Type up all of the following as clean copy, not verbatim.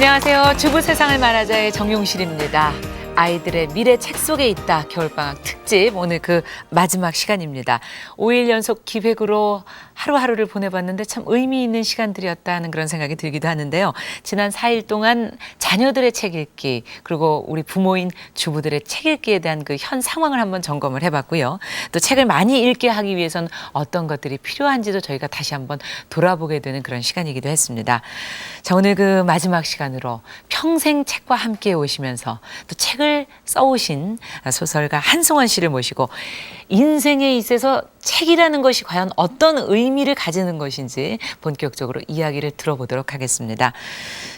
안녕하세요. 주부 세상을 말하자의 정용실입니다. 아이들의 미래 책 속에 있다. 겨울방학 특집 오늘 그 마지막 시간입니다. 5일 연속 기획으로 하루하루를 보내봤는데 참 의미 있는 시간들이었다는 그런 생각이 들기도 하는데요. 지난 4일 동안 자녀들의 책 읽기 그리고 우리 부모인 주부들의 책 읽기에 대한 그 현 상황을 한번 점검을 해봤고요. 또 책을 많이 읽게 하기 위해선 어떤 것들이 필요한지도 저희가 다시 한번 돌아보게 되는 그런 시간이기도 했습니다. 자, 오늘 그 마지막 시간으로 평생 책과 함께 오시면서 또 책을 써오신 소설가 한승원 씨를 모시고 인생에 있어서 책이라는 것이 과연 어떤 의미를 가지는 것인지 본격적으로 이야기를 들어보도록 하겠습니다.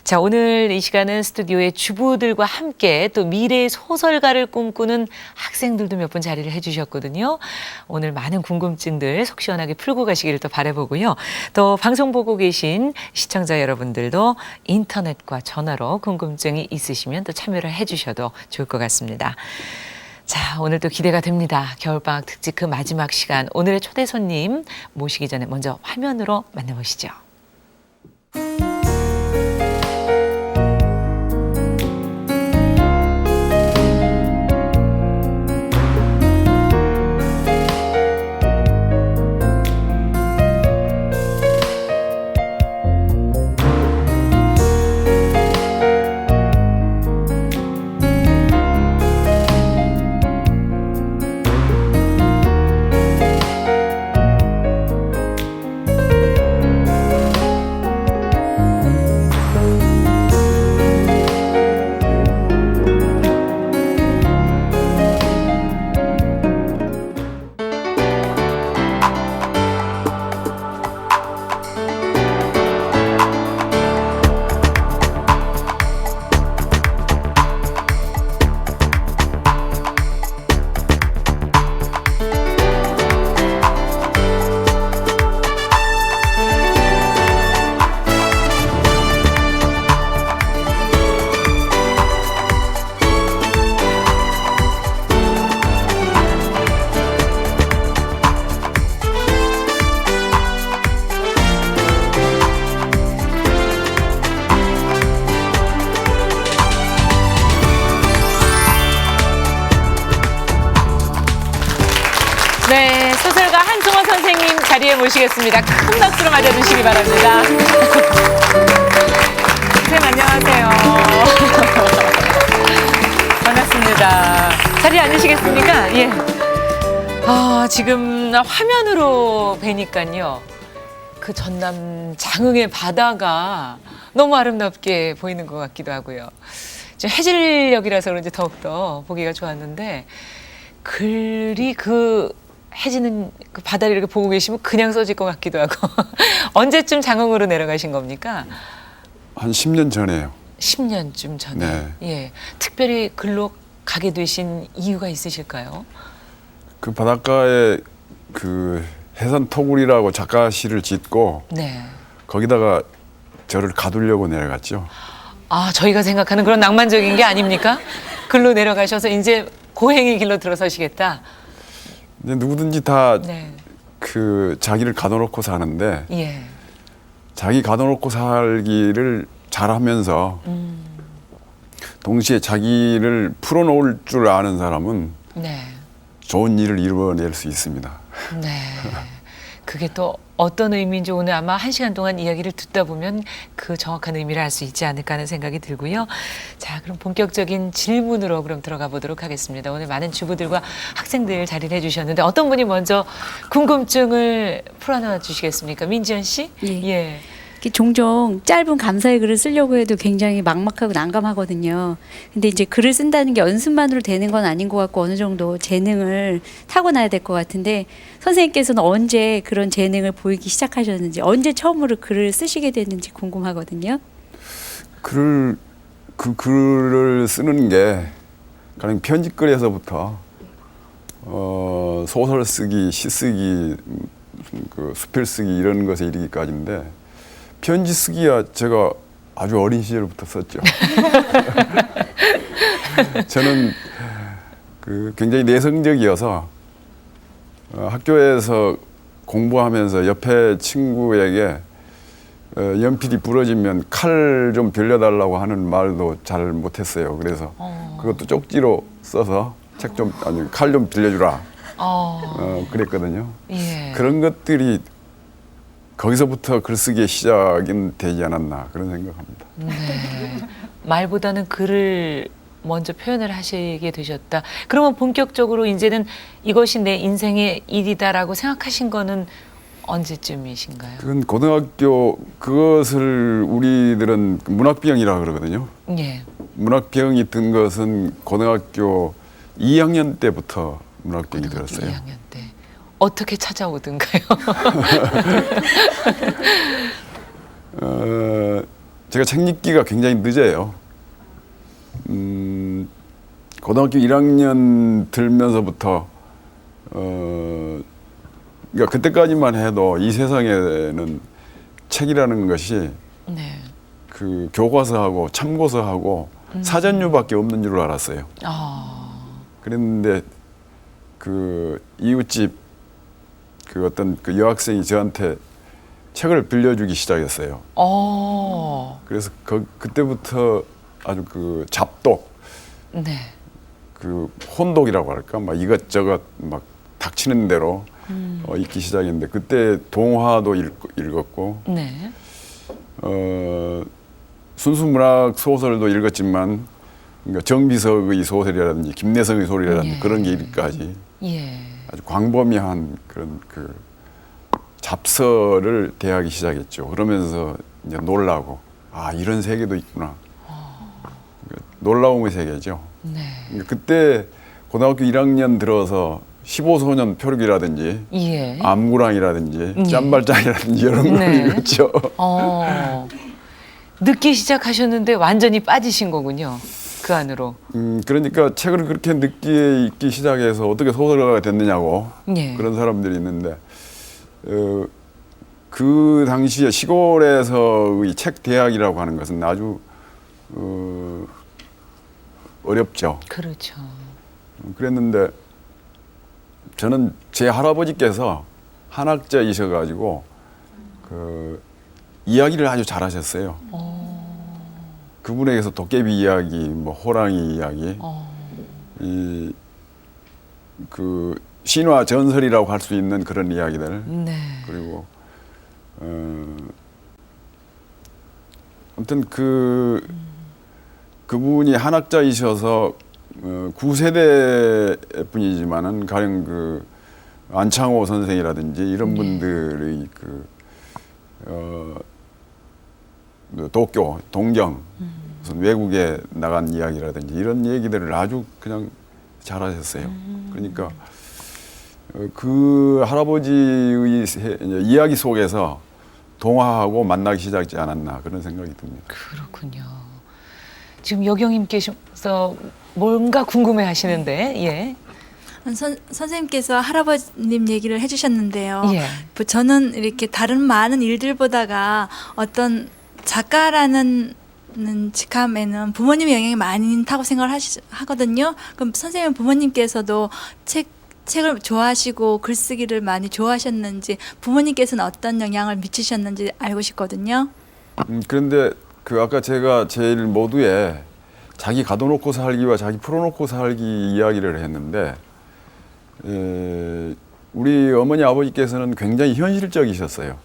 자, 오늘 이 시간은 스튜디오의 주부들과 함께 또 미래의 소설가를 꿈꾸는 학생들도 몇 분 자리를 해주셨거든요. 오늘 많은 궁금증들 속 시원하게 풀고 가시기를 또 바라보고요. 또 방송 보고 계신 시청자 여러분들도 인터넷과 전화로 궁금증이 있으시면 또 참여를 해주셔도 좋을 것 같습니다. 자, 오늘도 기대가 됩니다. 겨울방학 특집 그 마지막 시간. 오늘의 초대 손님 모시기 전에 먼저 화면으로 만나보시죠. 네, 소설가 한승원 선생님 자리에 모시겠습니다. 큰 박수로 맞아주시기 바랍니다. 선생님 안녕하세요. 반갑습니다. 자리에 앉으시겠습니까? 예. 지금 화면으로 뵈니까요. 그 전남 장흥의 바다가 너무 아름답게 보이는 것 같기도 하고요. 지금 해질녘이라서 그런지 더욱더 보기가 좋았는데 글이 그 해지는 그 바다를 이렇게 보고 계시면 그냥 써질 것 같기도 하고 언제쯤 장흥으로 내려가신 겁니까? 한 10년 전에요. 10년쯤 전에. 네. 예. 특별히 글로 가게 되신 이유가 있으실까요? 그 바닷가에 그 해산 토굴이라고 작가시를 짓고 네. 거기다가 저를 가두려고 내려갔죠. 아, 저희가 생각하는 그런 낭만적인 게 아닙니까? 글로 내려가셔서 이제 고행의 길로 들어서시겠다. 근데 누구든지 다 네. 그 자기를 가둬놓고 사는데 예. 자기 가둬놓고 살기를 잘하면서 동시에 자기를 풀어놓을 줄 아는 사람은 네. 좋은 일을 이루어낼 수 있습니다. 네. 그게 또 어떤 의미인지 오늘 아마 1시간 동안 이야기를 듣다 보면 그 정확한 의미를 알 수 있지 않을까 하는 생각이 들고요. 자, 그럼 본격적인 질문으로 그럼 들어가 보도록 하겠습니다. 오늘 많은 주부들과 학생들 자리를 해주셨는데 어떤 분이 먼저 궁금증을 풀어놔 주시겠습니까? 민지연 씨? 예. 예. 종종 짧은 감사의 글을 쓰려고 해도 굉장히 막막하고 난감하거든요. 근데 이제 글을 쓴다는 게 연습만으로 되는 건 아닌 것 같고 어느 정도 재능을 타고나야 될 것 같은데 선생님께서는 언제 그런 재능을 보이기 시작하셨는지 언제 처음으로 글을 쓰시게 됐는지 궁금하거든요. 그 글을 쓰는 게 가령 편집글에서부터 소설 쓰기, 시 쓰기, 그 수필 쓰기 이런 것에 이르기까지인데 편지 쓰기야 제가 아주 어린 시절부터 썼죠. 저는 그 굉장히 내성적이어서 학교에서 공부하면서 옆에 친구에게 연필이 부러지면 칼 좀 빌려달라고 하는 말도 잘 못했어요. 그래서 그것도 쪽지로 써서 책 좀 아니 칼 좀 빌려주라. 그랬거든요. 예. 그런 것들이 거기서부터 글쓰기의 시작이 되지 않았나 그런 생각합니다. 네. 말보다는 글을 먼저 표현을 하시게 되셨다. 그러면 본격적으로 이제는 이것이 내 인생의 일이다라고 생각하신 거는 언제쯤이신가요? 그건 고등학교 그것을 우리들은 문학병이라 그러거든요. 예. 문학병이 든 것은 고등학교 2학년 때부터 문학병이 들었어요. 2학년 때. 어떻게 찾아오든가요? 제가 책 읽기가 굉장히 늦어요. 고등학교 1학년 들면서부터 그러니까 그때까지만 해도 이 세상에는 책이라는 것이 네. 그 교과서하고 참고서하고 사전류밖에 없는 줄 알았어요. 그랬는데 그 이웃집 그 어떤 그 여학생이 저한테 책을 빌려주기 시작했어요. 그래서 그때부터 아주 그 잡독, 네. 그 혼독이라고 할까, 막 이것저것 막 닥치는 대로 읽기 시작했는데 그때 동화도 읽었고, 네. 순수 문학 소설도 읽었지만, 그러니까 정비석의 소설이라든지 김내성의 소설이라든지 예. 그런 게 읽기까지 예. 아주 광범위한 그런 그 잡서를 대하기 시작했죠. 그러면서 이제 놀라고 이런 세계도 있구나. 놀라움의 세계죠. 네. 그때 고등학교 1학년 들어서 15소년 표류기라든지 예. 암구랑이라든지 짬발장이라든지 이런 걸 네. 읽었죠. 늦게 시작하셨는데 완전히 빠지신 거군요. 그 안으로. 그러니까 책을 그렇게 늦게 읽기 시작해서 어떻게 소설가가 됐느냐고 예. 그런 사람들이 있는데 그 당시에 시골에서의 책 대학이라고 하는 것은 아주 어렵죠. 그렇죠. 그랬는데 저는 제 할아버지께서 한학자이셔가지고 그 이야기를 아주 잘하셨어요. 그분에게서 도깨비 이야기, 뭐 호랑이 이야기, 이 그 신화 전설이라고 할 수 있는 그런 이야기들, 네. 그리고 아무튼 그분이 한학자이셔서 9세대 뿐이지만은 가령 그 안창호 선생이라든지 이런 분들의 도쿄, 동경, 무슨 외국에 나간 이야기라든지 이런 얘기들을 아주 그냥 잘하셨어요. 그러니까 그 할아버지의 이야기 속에서 동화하고 만나기 시작하지 않았나 그런 생각이 듭니다. 그렇군요. 지금 여경님께서 뭔가 궁금해 하시는데, 예. 선생님께서 할아버님 얘기를 해주셨는데요. 예. 저는 이렇게 다른 많은 일들보다가 어떤 작가라는 직함에는 부모님의 영향이 많이 있다고 생각을 하거든요. 그럼 선생님 부모님께서도 책을 좋아하시고 글쓰기를 많이 좋아하셨는지 부모님께서는 어떤 영향을 미치셨는지 알고 싶거든요. 그런데 그 아까 제가 제일 모두에 자기 가둬놓고 살기와 자기 풀어놓고 살기 이야기를 했는데 우리 어머니 아버지께서는 굉장히 현실적이셨어요.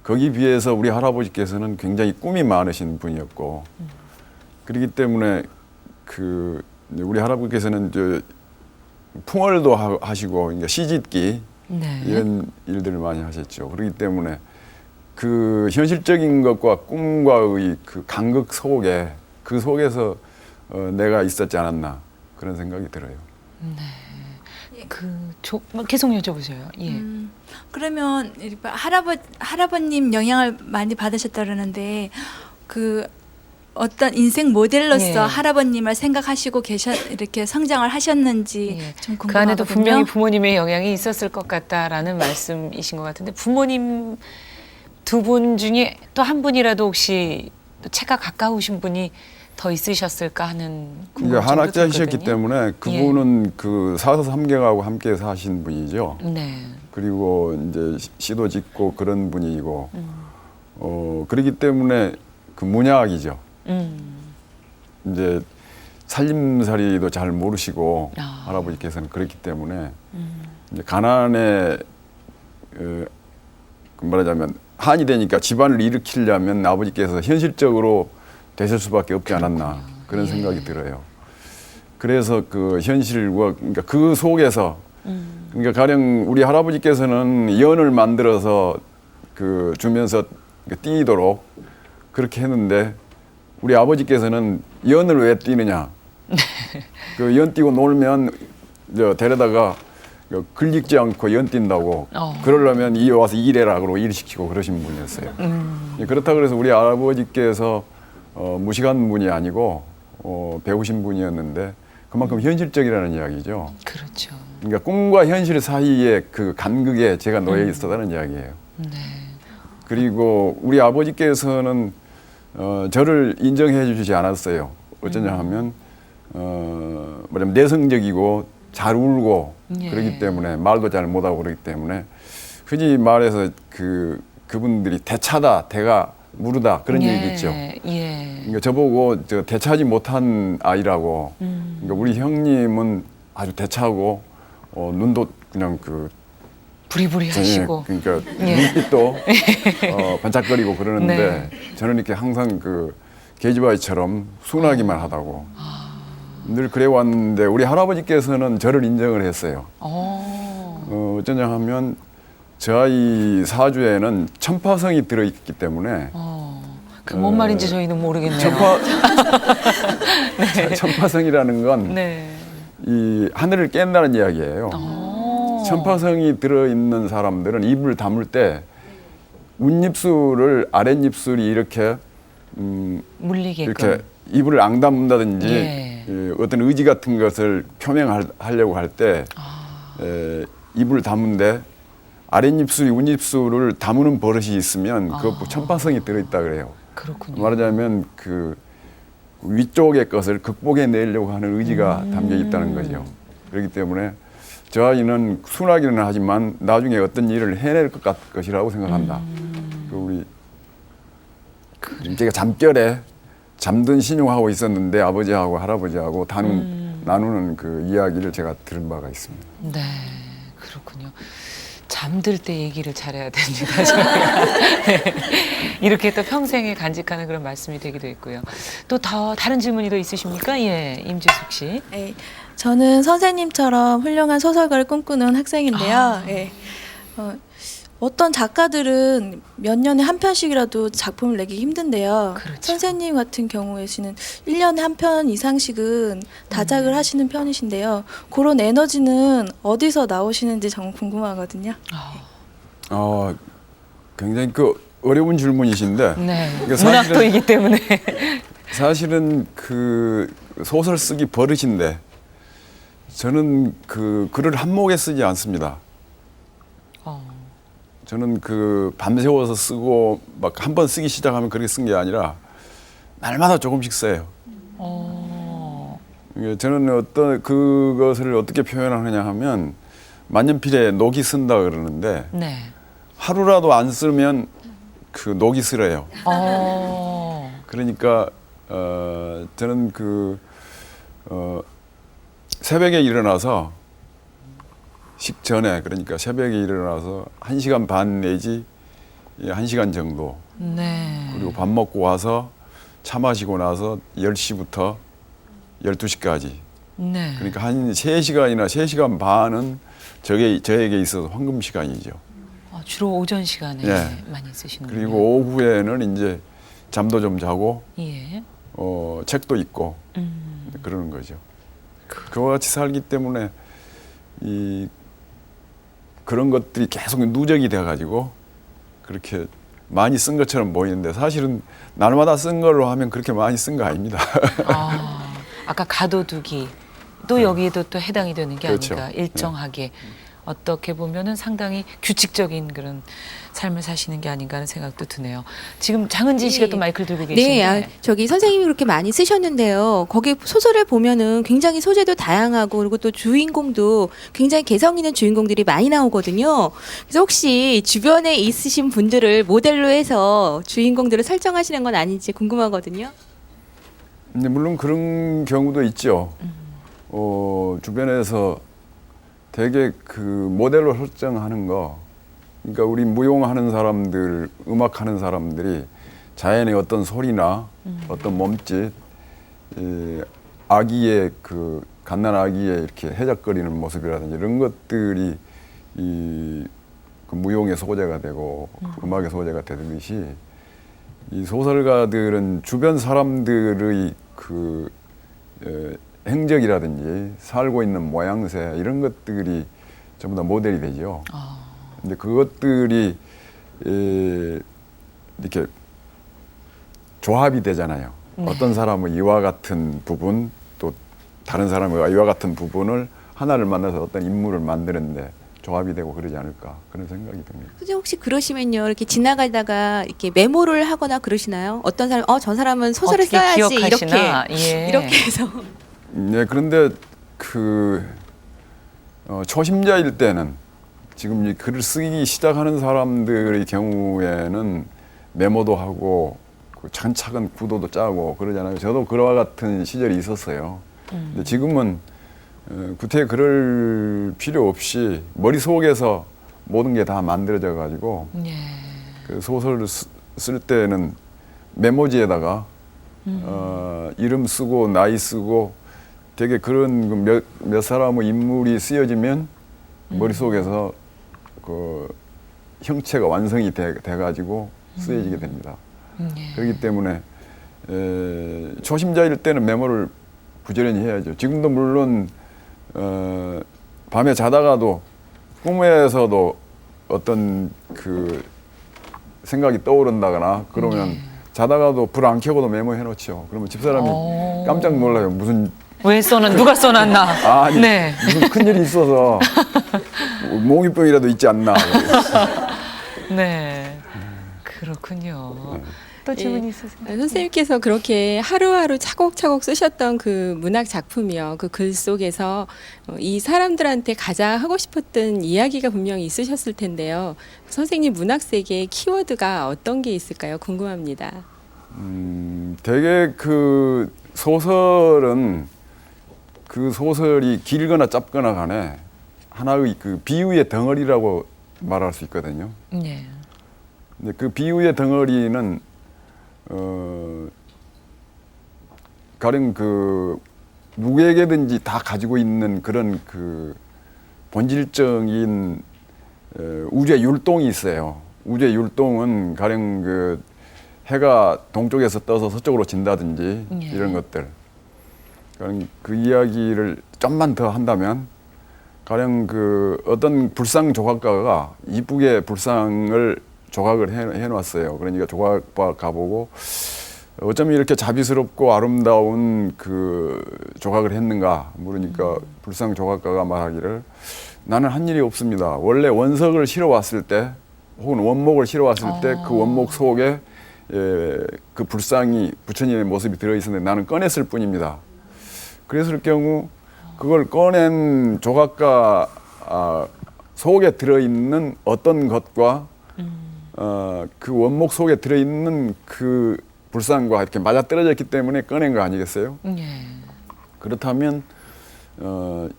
거기 비해서 우리 할아버지께서는 굉장히 꿈이 많으신 분이었고 그렇기 때문에 그 우리 할아버지께서는 저 풍월도 하시고 그러니까 시짓기 네. 이런 일들을 많이 하셨죠. 그렇기 때문에 그 현실적인 것과 꿈과의 그 간극 속에 그 속에서 내가 있었지 않았나 그런 생각이 들어요. 계속 여쭤보세요. 예. 그러면 할아버님 영향을 많이 받으셨다 그러는데 그 어떤 인생 모델로서 예. 할아버님을 생각하시고 이렇게 성장을 하셨는지 예. 좀 궁금하거든요. 그 안에도 분명히 부모님의 영향이 있었을 것 같다라는 말씀이신 것 같은데 부모님 두 분 중에 또 한 분이라도 혹시 또 책과 가까우신 분이 더 있으셨을까 하는 이게 궁금증도 한학자이셨기 들거든요. 때문에 그분은 그 사서 삼경하고 함께 사신 분이죠. 네. 그리고 이제 시도 짓고 그런 분이고 그렇기 때문에 그 문야학이죠. 이제 살림살이도 잘 모르시고 아. 할아버지께서는 그렇기 때문에 이제 가난에 그 말하자면 한이 되니까 집안을 일으키려면 아버지께서 현실적으로 되실 수밖에 없지 않았나 그런 예. 생각이 들어요. 그래서 그 현실과 그러니까 그 속에서 그러니까 가령 우리 할아버지께서는 연을 만들어서 그 주면서 띄도록 그렇게 했는데 우리 아버지께서는 연을 왜 띄느냐? 그 연 띄고 놀면 데려다가 글리지 않고 연 띈다고 그러려면 이 와서 일해라 그러고 일 시키고 그러신 분이었어요. 그렇다 그래서 우리 아버지께서 무식한 분이 아니고 배우신 분이었는데 그만큼 현실적이라는 이야기죠. 그렇죠. 그러니까 꿈과 현실 사이에 그 간극에 제가 놓여 있었다는 이야기예요. 네. 그리고 우리 아버지께서는 저를 인정해 주시지 않았어요. 어쩌냐 하면 뭐냐면 내성적이고 잘 울고 예. 그러기 때문에 말도 잘 못하고 그러기 때문에 흔히 말해서 그분들이 대차다, 대가 무르다 그런 예. 얘기 있죠. 예. 그러니까 저보고 대차지 못한 아이라고. 그러니까 우리 형님은 아주 대차고 눈도 그냥 부리부리하시고. 그러니까 예. 눈빛도 반짝거리고 그러는데 네. 저는 이렇게 항상 그 계집아이처럼 순하기만 하다고 늘 그래 왔는데 우리 할아버지께서는 저를 인정을 했어요. 어쩌냐 하면 저 아이 사주에는 천파성이 들어있기 때문에 그 뭔 말인지 저희는 모르겠네요. 천파성이라는 건 네. 이 하늘을 깬다는 이야기예요. 천파성이 들어있는 사람들은 입을 다물 때 윗입술을 아랫입술이 이렇게 물리게끔. 이렇게 입을 앙다문다든지 예. 어떤 의지 같은 것을 표명하려고 할 때 입을 다문데 아랫입술이 윗입술을 다무는 버릇이 있으면 그 천파성이 들어있다 그래요. 그렇군요. 말하자면 그 위쪽의 것을 극복해 내려고 하는 의지가 담겨 있다는 거죠. 그렇기 때문에 저 아이는 순하기는 하지만 나중에 어떤 일을 해낼 것이라고 생각한다. 우리 제가 잠결에 잠든 신용하고 있었는데 아버지하고 할아버지하고 나누는 그 이야기를 제가 들은 바가 있습니다. 네, 그렇군요. 잠들 때 얘기를 잘해야 됩니다. 저희가. 네. 이렇게 또 평생에 간직하는 그런 말씀이 되기도 했고요. 또 더 다른 질문이 더 있으십니까? 예, 임재숙 씨. 네, 저는 선생님처럼 훌륭한 소설가를 꿈꾸는 학생인데요. 예. 어떤 작가들은 몇 년에 한 편씩이라도 작품을 내기 힘든데요. 그렇죠. 선생님 같은 경우에는 1년에 한 편 이상씩은 다작을 하시는 편이신데요. 그런 에너지는 어디서 나오시는지 정말 궁금하거든요. 굉장히 어려운 질문이신데 네, 이게 사실은- 문학도이기 때문에. 사실은 그 소설 쓰기 버릇인데 저는 그 글을 한목에 쓰지 않습니다. 저는 밤새워서 쓰고 막 한 번 쓰기 시작하면 그렇게 쓴 게 아니라 날마다 조금씩 써요. 이게 저는 그것을 어떻게 표현하느냐 하면 만년필에 녹이 쓴다 그러는데 네. 하루라도 안 쓰면 그 녹이 슬어요. 그러니까 저는 새벽에 일어나서 식전에 그러니까 새벽에 일어나서 1시간 반 내지 1시간 정도 네. 그리고 밥 먹고 와서 차 마시고 나서 10시부터 12시까지 네. 그러니까 한 3시간이나 3시간 반은 저에게 있어서 황금 시간이죠. 주로 오전 시간에 네. 많이 쓰시는군요. 그리고 오후에는 이제 잠도 좀 자고 예. 책도 읽고 그러는 거죠. 그와 같이 살기 때문에 그런 것들이 계속 누적이 돼가지고 그렇게 많이 쓴 것처럼 보이는데 사실은 날마다 쓴 걸로 하면 그렇게 많이 쓴 거 아닙니다. 아까 가둬두기 또 여기에도 또 해당이 되는 게 그렇죠. 아닌가 일정하게 어떻게 보면은 상당히 규칙적인 그런 삶을 사시는 게 아닌가 하는 생각도 드네요. 지금 장은지 씨가 네. 또 마이크를 들고 계신데. 네, 저기 선생님이 그렇게 많이 쓰셨는데요. 거기 소설을 보면은 굉장히 소재도 다양하고 그리고 또 주인공도 굉장히 개성 있는 주인공들이 많이 나오거든요. 그래서 혹시 주변에 있으신 분들을 모델로 해서 주인공들을 설정하시는 건 아닌지 궁금하거든요. 근데 물론 그런 경우도 있죠. 주변에서 되게 그 모델로 설정하는 거, 그러니까 우리 무용하는 사람들, 음악하는 사람들이 자연의 어떤 소리나 어떤 몸짓, 아기의 그 갓난 아기의 이렇게 해적거리는 모습이라든지 이런 것들이 그 무용의 소재가 되고 음악의 소재가 되듯이 이 소설가들은 주변 사람들의 그 행적이라든지 살고 있는 모양새 이런 것들이 전부 다 모델이 되죠. 근데 그것들이 이렇게 조합이 되잖아요. 네. 어떤 사람은 이와 같은 부분, 또 다른 사람은 이와 같은 부분을 하나를 만나서 어떤 인물을 만드는데 조합이 되고 그러지 않을까 그런 생각이 듭니다. 선생님 혹시 그러시면요, 이렇게 지나가다가 이렇게 메모를 하거나 그러시나요? 어떤 사람, 저 사람은 소설을 어떻게 써야지 기억하시나? 이렇게 예. 이렇게 해서. 네, 그런데 그 초심자일 때는 지금 이 글을 쓰기 시작하는 사람들의 경우에는 메모도 하고 그 차근차근 구도도 짜고 그러잖아요. 저도 그와 같은 시절이 있었어요. 근데 지금은 구태에 그럴 필요 없이 머릿속에서 모든 게 다 만들어져 가지고 예. 그 소설을 쓸 때는 메모지에다가 이름 쓰고 나이 쓰고 되게 그런 몇 사람의 인물이 쓰여지면 머릿속에서 그 형체가 완성이 돼 가지고 쓰여지게 됩니다. 예. 그렇기 때문에 초심자일 때는 메모를 부지런히 해야죠. 지금도 물론 밤에 자다가도 꿈에서도 어떤 그 생각이 떠오른다거나 그러면 자다가도 불 안 켜고도 메모해 놓죠. 그러면 집사람이 깜짝 놀라요. 무슨 왜 누가 써놨나? 아니 네. 무슨 큰일이 있어서 몽유병이라도 있지 않나. 네. 그렇군요. 또 질문이 있으세요? 선생님께서 그렇게 하루하루 차곡차곡 쓰셨던 그 문학 작품이요. 그 글 속에서 이 사람들한테 가장 하고 싶었던 이야기가 분명히 있으셨을 텐데요. 선생님 문학 세계의 키워드가 어떤 게 있을까요? 궁금합니다. 되게 그 소설은 그 소설이 길거나 짧거나 간에 하나의 그 비유의 덩어리라고 말할 수 있거든요. 예. 근데 그 비유의 덩어리는 가령 그 누구에게든지 다 가지고 있는 그런 그 본질적인 우주의 율동이 있어요. 우주의 율동은 가령 그 해가 동쪽에서 떠서 서쪽으로 진다든지 예. 이런 것들. 가령 그 이야기를 좀만 더 한다면 가령 그 어떤 불상 조각가가 이쁘게 불상을 조각을 해놨어요. 그러니까 조각바 가보고 어쩜 이렇게 자비스럽고 아름다운 그 조각을 했는가 물으니까 불상 조각가가 말하기를 나는 한 일이 없습니다. 원래 원석을 실어 왔을 때 혹은 원목을 실어 왔을 때 그 원목 속에 그 불상이 부처님의 모습이 들어있었는데 나는 꺼냈을 뿐입니다. 그랬을 경우 그걸 꺼낸 조각가 속에 들어있는 어떤 것과 그 원목 속에 들어있는 그 불상과 이렇게 맞아떨어졌기 때문에 꺼낸 거 아니겠어요? 예. 그렇다면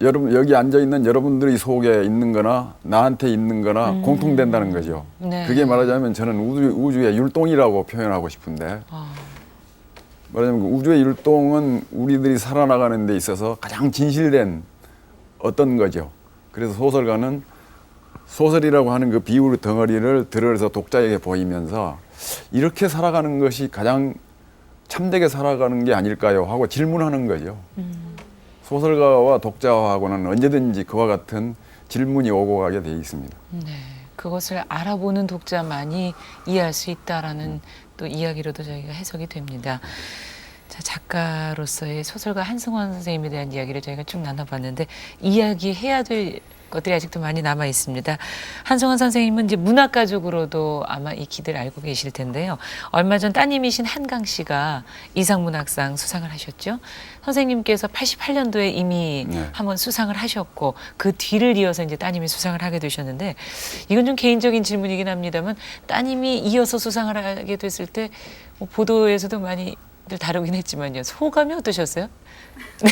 여러분 여기 앉아 있는 여러분들의 속에 있는 거나 나한테 있는 거나 공통된다는 거죠. 네. 그게 말하자면 저는 우주의 율동이라고 표현하고 싶은데 말하자면 그 우주의 율동은 우리들이 살아나가는 데 있어서 가장 진실된 어떤 거죠. 그래서 소설가는 소설이라고 하는 그 비유의 덩어리를 들어서 독자에게 보이면서 이렇게 살아가는 것이 가장 참되게 살아가는 게 아닐까요? 하고 질문하는 거죠. 소설가와 독자하고는 언제든지 그와 같은 질문이 오고 가게 돼 있습니다. 네. 그것을 알아보는 독자만이 이해할 수 있다라는 또 이야기로도 저희가 해석이 됩니다. 자, 작가로서의 소설가 한승원 선생님에 대한 이야기를 저희가 쭉 나눠봤는데 이야기해야 될 것들이 아직도 많이 남아 있습니다. 한성원 선생님은 이제 문학 가족으로도 아마 이 기대를 알고 계실 텐데요. 얼마 전 따님이신 한강 씨가 이상문학상 수상을 하셨죠. 선생님께서 88년도에 이미 네. 한번 수상을 하셨고 그 뒤를 이어서 이제 따님이 수상을 하게 되셨는데 이건 좀 개인적인 질문이긴 합니다만 따님이 이어서 수상을 하게 됐을 때 뭐 보도에서도 많이 다루긴 했지만요. 소감이 어떠셨어요? 네,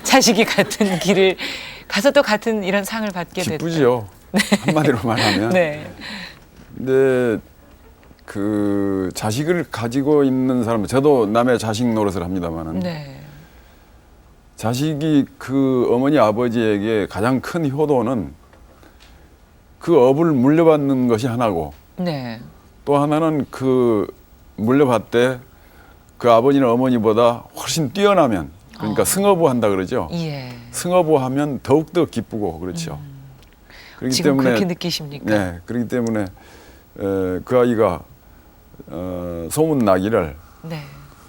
자식이 같은 길을 가서 또 같은 이런 상을 받게 됐다. 기쁘지요. 한마디로 말하면. 네. 근데 그 자식을 가지고 있는 사람, 저도 남의 자식 노릇을 합니다만은 네. 자식이 그 어머니 아버지에게 가장 큰 효도는 그 업을 물려받는 것이 하나고 네. 또 하나는 그 물려받되 그 아버지나 어머니보다 훨씬 뛰어나면 그러니까 승어부한다 그러죠. 예. 승어부하면 더욱더 기쁘고 그렇죠. 그렇기 지금 때문에 그렇게 느끼십니까? 네, 그렇기 때문에 그 아이가 소문 나기를 네.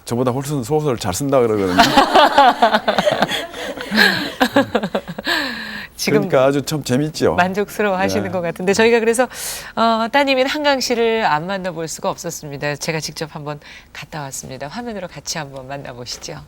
저보다 훨씬 소설 잘 쓴다 그러거든요. 지금 그러니까 아주 참 재밌죠. 만족스러워 하시는 네. 것 같은데 저희가 그래서 따님인 한강 씨를 안 만나볼 수가 없었습니다. 제가 직접 한번 갔다 왔습니다. 화면으로 같이 한번 만나보시죠.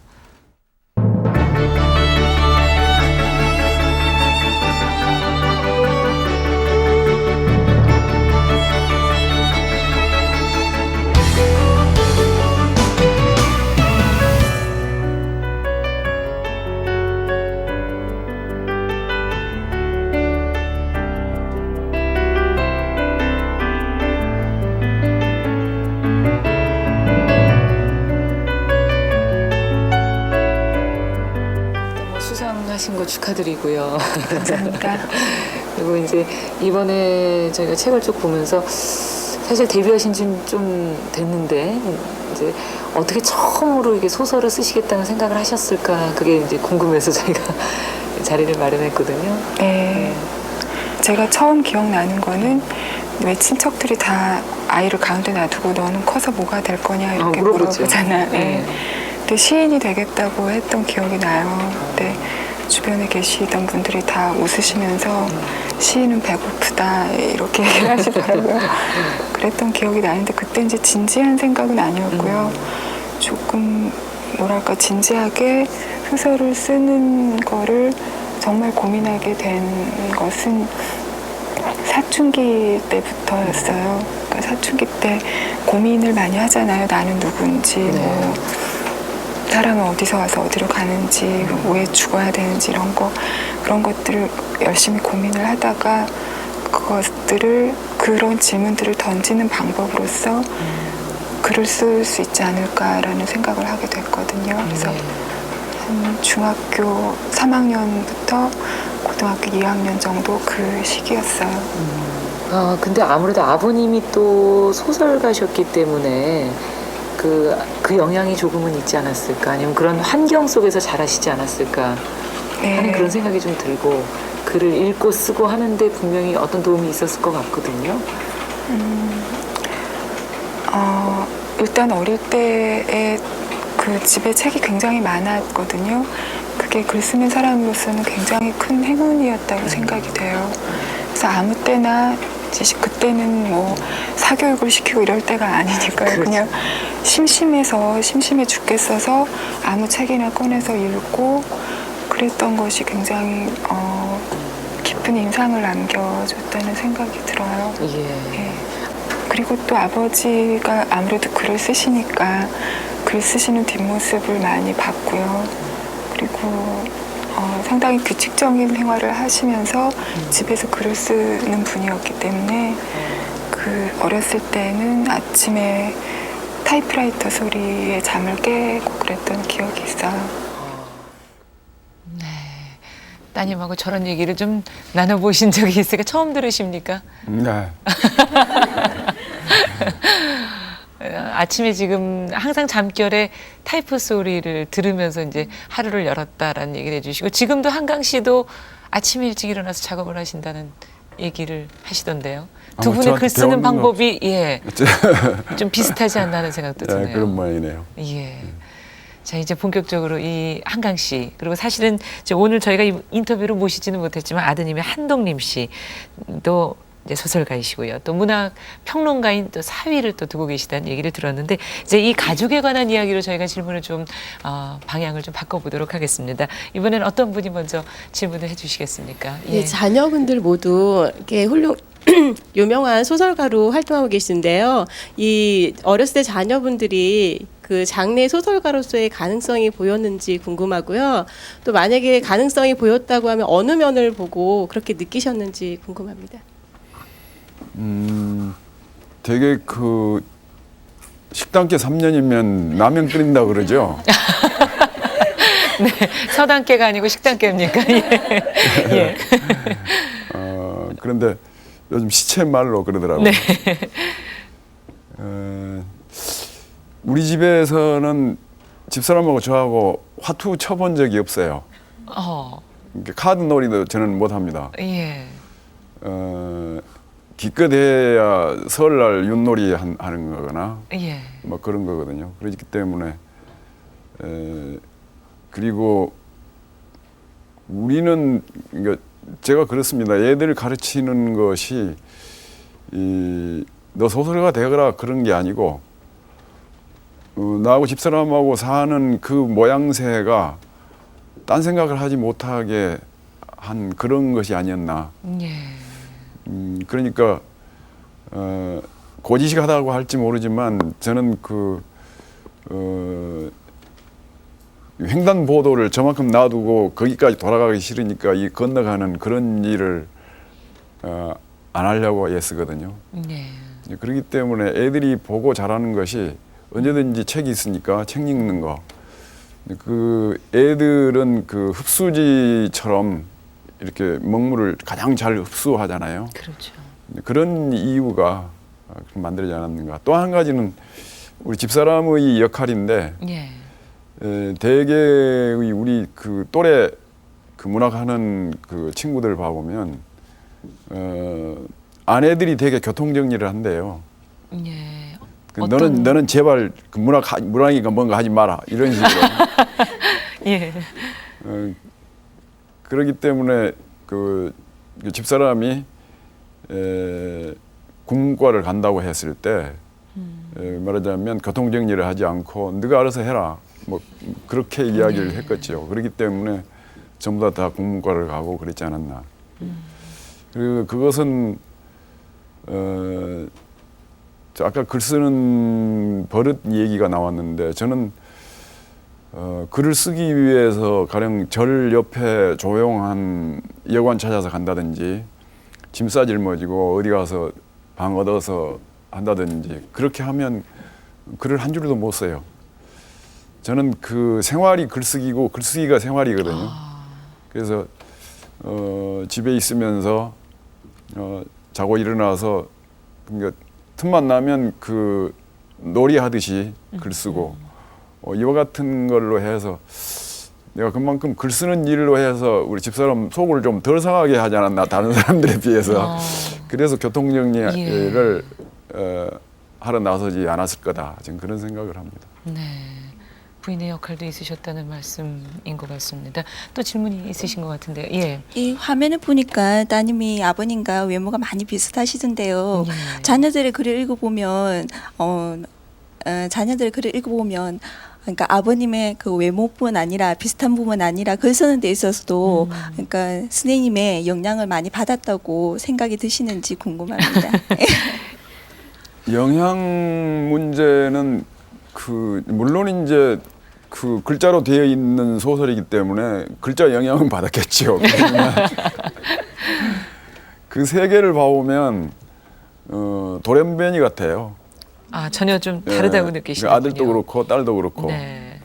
수상하신 거 축하드리고요. 감사합니다. 그리고 이제 이번에 저희가 책을 쭉 보면서 사실 데뷔하신 지 좀 됐는데 이제 어떻게 처음으로 이게 소설을 쓰시겠다는 생각을 하셨을까 그게 이제 궁금해서 저희가 자리를 마련했거든요. 네. 제가 처음 기억나는 거는 왜 친척들이 다 아이를 가운데 놔두고 너는 커서 뭐가 될 거냐 이렇게 물어보죠. 물어보잖아요. 네. 네. 근데 시인이 되겠다고 했던 기억이 나요. 그때 주변에 계시던 분들이 다 웃으시면서 시인은 배고프다 이렇게 얘기를 하시더라고요. 그랬던 기억이 나는데 그때 이제 진지한 생각은 아니었고요. 조금 뭐랄까 진지하게 소설을 쓰는 거를 정말 고민하게 된 것은 사춘기 때부터였어요. 그러니까 사춘기 때 고민을 많이 하잖아요. 나는 누군지, 뭐 사람은 어디서 와서 어디로 가는지, 왜 죽어야 되는지 그런 것들을 열심히 고민을 하다가 그런 질문들을 던지는 방법으로서 글을 쓸 수 있지 않을까라는 생각을 하게 됐거든요. 그래서 한 중학교 3학년부터 고등학교 2학년 정도 그 시기였어요. 근데 아무래도 아버님이 또 소설가셨기 때문에 그 영향이 조금은 있지 않았을까 아니면 그런 환경 속에서 자라시지 않았을까 하는 그런 생각이 좀 들고 글을 읽고 쓰고 하는데 분명히 어떤 도움이 있었을 것 같거든요. 일단 어릴 때에 그 집에 책이 굉장히 많았거든요. 그게 글 쓰는 사람으로서는 굉장히 큰 행운이었다고 생각이 돼요. 그래서 아무 때나 그때는 뭐 사교육을 시키고 이럴 때가 아니니까요. 그냥 심심해 죽겠어서 아무 책이나 꺼내서 읽고 그랬던 것이 굉장히 깊은 인상을 남겨줬다는 생각이 들어요. 예. 그리고 또 아버지가 아무래도 글을 쓰시니까 글 쓰시는 뒷모습을 많이 봤고요. 그리고 상당히 규칙적인 생활을 하시면서 집에서 글을 쓰는 분이었기 때문에 어렸을 때는 아침에 타이프라이터 소리에 잠을 깨고 그랬던 기억이 있어요. 네. 따님하고 저런 얘기를 좀 나눠보신 적이 있으니까 처음 들으십니까? 네. 아침에 지금 항상 잠결에 타이프 소리를 들으면서 이제 하루를 열었다라는 얘기를 해주시고 지금도 한강 씨도 아침에 일찍 일어나서 작업을 하신다는 얘기를 하시던데요. 두 분의 글 쓰는 방법이 좀 비슷하지 않나 하는 생각도 드네요. 그런 모양이네요. 예. 자, 이제 본격적으로 이 한강 씨, 그리고 사실은 이제 오늘 저희가 이 인터뷰로 모시지는 못했지만 아드님의 한동림 씨도 이제 소설가이시고요. 또 문학 평론가인 또 사위를 또 두고 계시다는 얘기를 들었는데, 이제 이 가족에 관한 이야기로 저희가 질문을 좀 방향을 좀 바꿔보도록 하겠습니다. 이번엔 어떤 분이 먼저 질문을 해주시겠습니까? 예, 자녀분들 모두 이렇게 유명한 소설가로 활동하고 계신데요. 이 어렸을 때 자녀분들이 그 장래 소설가로서의 가능성이 보였는지 궁금하고요. 또 만약에 가능성이 보였다고 하면 어느 면을 보고 그렇게 느끼셨는지 궁금합니다. 되게 그 식당계 3년이면 라면 끓인다 그러죠. 네, 서당계가 아니고 식당계입니까? 예. 예. 그런데 요즘 시쳇말로 그러더라고요. 네. 우리 집에서는 집사람하고 저하고 화투 쳐본 적이 없어요. 그러니까 카드 놀이도 저는 못합니다. 예. 기껏해야 설날 윷놀이 하는 거거나 예. 뭐 그런 거거든요. 그렇기 때문에 그리고 우리는 그러니까 제가 그렇습니다. 애들 가르치는 것이 너 소설가 되거라 그런 게 아니고 나하고 집사람하고 사는 그 모양새가 딴 생각을 하지 못하게 한 그런 것이 아니었나. 예. 그러니까 고지식하다고 할지 모르지만 저는 횡단보도를 저만큼 놔두고 거기까지 돌아가기 싫으니까 이 건너가는 그런 일을 안 하려고 애쓰거든요. 네. 그렇기 때문에 애들이 보고 자라는 것이 언제든지 책이 있으니까 책 읽는 거. 그 애들은 그 흡수지처럼 이렇게 먹물을 가장 잘 흡수하잖아요. 그렇죠. 그런 이유가 만들어지 않았는가. 또 한 가지는 우리 집사람의 역할인데 예. 대개의 우리 그 또래 그 문학하는 그 친구들 봐보면 아내들이 되게 교통정리를 한대요. 예. 너는 제발 그 문학이가 뭔가 하지 마라 이런 식으로. 예. 그렇기 때문에 그 집사람이 국문과를 간다고 했을 때 말하자면 교통정리를 하지 않고 네가 알아서 해라 뭐 그렇게 이야기를 했겠죠. 그렇기 때문에 전부 다 국문과를 가고 그랬지 않았나. 그리고 그것은 아까 글 쓰는 버릇 얘기가 나왔는데 저는 글을 쓰기 위해서 가령 절 옆에 조용한 여관 찾아서 간다든지 짐 싸 짊어지고 어디 가서 방 얻어서 한다든지 그렇게 하면 글을 한 줄도 못 써요. 저는 그 생활이 글쓰기고 글쓰기가 생활이거든요. 그래서 집에 있으면서 자고 일어나서 그러니까 틈만 나면 그 놀이하듯이 글 쓰고 이와 같은 걸로 해서 내가 그만큼 글 쓰는 일로 해서 우리 집사람 속을 좀 덜 상하게 하지 않았나 다른 사람들에 비해서. 그래서 교통정리를 하러 나서지 않았을 거다. 지금 그런 생각을 합니다. 네. 부인의 역할도 있으셨다는 말씀인 것 같습니다. 또 질문이 있으신 것 같은데요. 예. 이 화면을 보니까 따님이 아버님과 외모가 많이 비슷하시던데요. 자녀들의 글을 읽어보면 그러니까 아버님의 그 외모뿐 아니라 비슷한 부분 아니라 글 쓰는 데 있어서도 그러니까 선생님의 영향을 많이 받았다고 생각이 드시는지 궁금합니다. 영향 문제는 물론 이제 그 글자로 되어 있는 소설이기 때문에 글자 영향은 받았겠죠. 그 세 개를 봐보면 돌연변이 같아요. 전혀 좀 다르다고 느끼시는군요. 아들도 그렇고 딸도 그렇고. 네.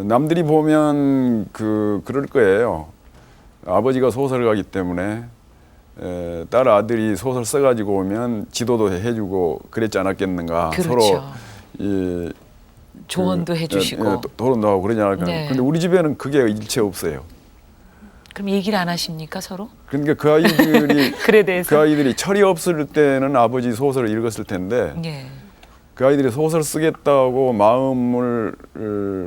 남들이 보면 그럴 거예요. 아버지가 소설가이기 때문에 딸 아들이 소설 써가지고 오면 지도도 해주고 그랬지 않았겠는가. 그렇죠. 서로 조언도 해주시고 토론도 하고 그러지 않을까. 네. 근데 우리 집에는 그게 일체 없어요. 그럼 얘기를 안 하십니까 서로? 그러니까 그 아이들이 글에 대해서? 그 아이들이 철이 없을 때는 아버지 소설을 읽었을 텐데 예. 그 아이들이 소설 쓰겠다고 마음을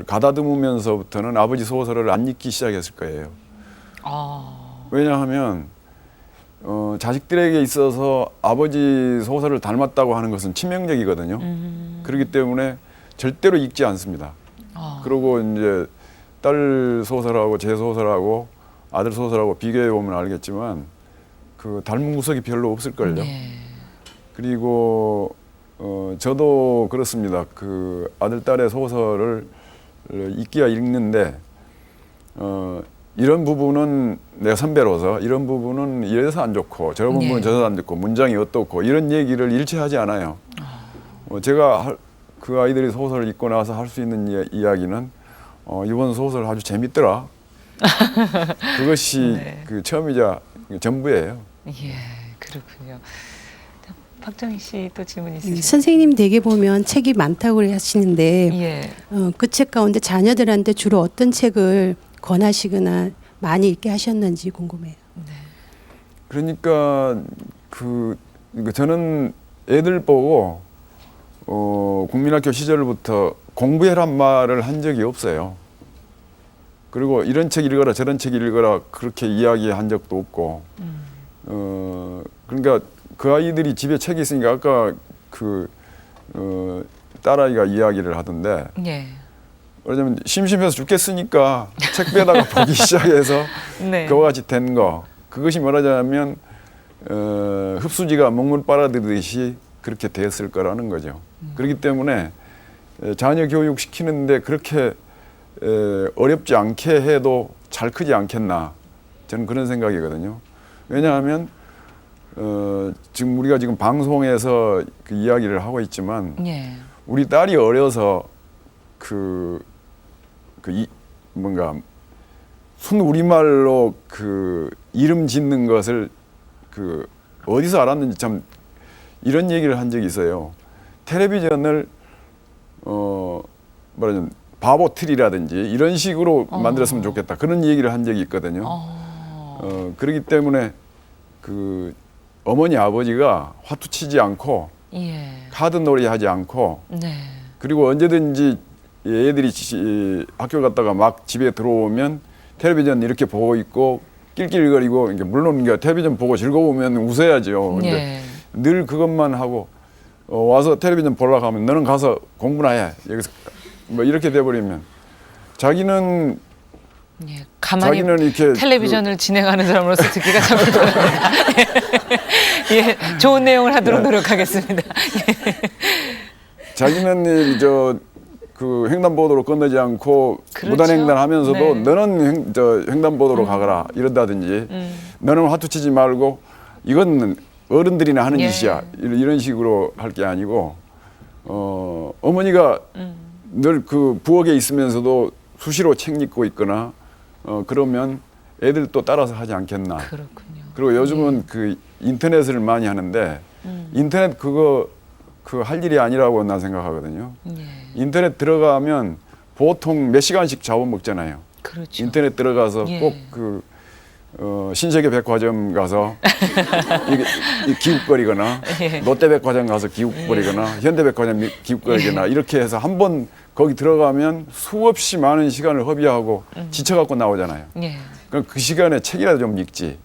가다듬으면서부터는 아버지 소설을 안 읽기 시작했을 거예요. 왜냐하면 자식들에게 있어서 아버지 소설을 닮았다고 하는 것은 치명적이거든요. 그렇기 때문에 절대로 읽지 않습니다. 그리고 이제 딸 소설하고 제 소설하고 아들 소설하고 비교해 보면 알겠지만 그 닮은 구석이 별로 없을걸요. 네. 그리고 저도 그렇습니다. 그 아들 딸의 소설을 읽기야 읽는데 이런 부분은 내가 선배로서 이런 부분은 이래서 안 좋고 저런 부분은 네. 저래서 안 좋고 문장이 어떻고 이런 얘기를 일체하지 않아요. 제가 그 아이들이 소설을 읽고 나서 할 수 있는 이야기는 이번 소설 아주 재밌더라. 그것이 네. 그 처음이자 전부예요. 예, 그렇군요. 박정희 씨 또 질문 있으시죠? 선생님 댁에 보면 책이 많다고 하시는데 예. 그 책 가운데 자녀들한테 주로 어떤 책을 권하시거나 많이 읽게 하셨는지 궁금해요. 그러니까 저는 애들 보고 국민학교 시절부터 공부해란 말을 한 적이 없어요. 그리고 이런 책 읽어라 저런 책 읽어라 그렇게 이야기한 적도 없고 그러니까 그 아이들이 집에 책이 있으니까 아까 딸아이가 이야기를 하던데 예. 그러자면 심심해서 죽겠으니까 책 빼다가 보기 시작해서 네. 그와 같이 된 거 그것이 말하자면 흡수지가 먹물 빨아들이듯이 그렇게 되었을 거라는 거죠. 그렇기 때문에 자녀 교육 시키는데 그렇게 어렵지 않게 해도 잘 크지 않겠나 저는 그런 생각이거든요. 왜냐하면 지금 우리가 지금 방송에서 그 이야기를 하고 있지만 예. 우리 딸이 어려서 뭔가 순 우리말로 그 이름 짓는 것을 어디서 알았는지 참 이런 얘기를 한 적이 있어요. 텔레비전을 말하자면 바보틀이라든지 이런 식으로 만들었으면 좋겠다 그런 얘기를 한 적이 있거든요. 그렇기 때문에 어머니 아버지가 화투 치지 않고 예. 카드 놀이 하지 않고 네. 그리고 언제든지 애들이 학교 갔다가 막 집에 들어오면 텔레비전 이렇게 보고 있고 낄낄거리고 물론 텔레비전 보고 즐거우면 웃어야죠. 근데 예. 늘 그것만 하고 와서 텔레비전 보려고 하면 너는 가서 공부나 해. 여기서 뭐 이렇게 돼버리면 자기는 예. 가만히 자기는 이렇게 텔레비전을 진행하는 사람으로서 듣기가 참 그렇습니다. 예. 좋은 내용을 하도록 노력하겠습니다. 자기는 횡단보도로 건너지 않고 그렇죠. 무단횡단하면서도 네. 너는 횡단보도로 가거라 이런다든지 너는 화투 치지 말고 이건 어른들이나 하는 예. 짓이야 이런 식으로 할 게 아니고 어머니가 늘 그 부엌에 있으면서도 수시로 책 읽고 있거나 그러면 애들도 따라서 하지 않겠나. 그렇군요. 그리고 요즘은 인터넷을 많이 하는데 인터넷 그거 할 일이 아니라고 난 생각하거든요. 예. 인터넷 들어가면 보통 몇 시간씩 잡아먹잖아요. 그렇죠. 인터넷 들어가서 예. 꼭 신세계 백화점 가서 기웃거리거나 예. 롯데백화점 가서 기웃거리거나 현대백화점 기웃거리거나 이렇게 해서 한번 거기 들어가면 수없이 많은 시간을 허비하고 지쳐갖고 나오잖아요. 예. 그럼 그 시간에 책이라도 좀 읽지.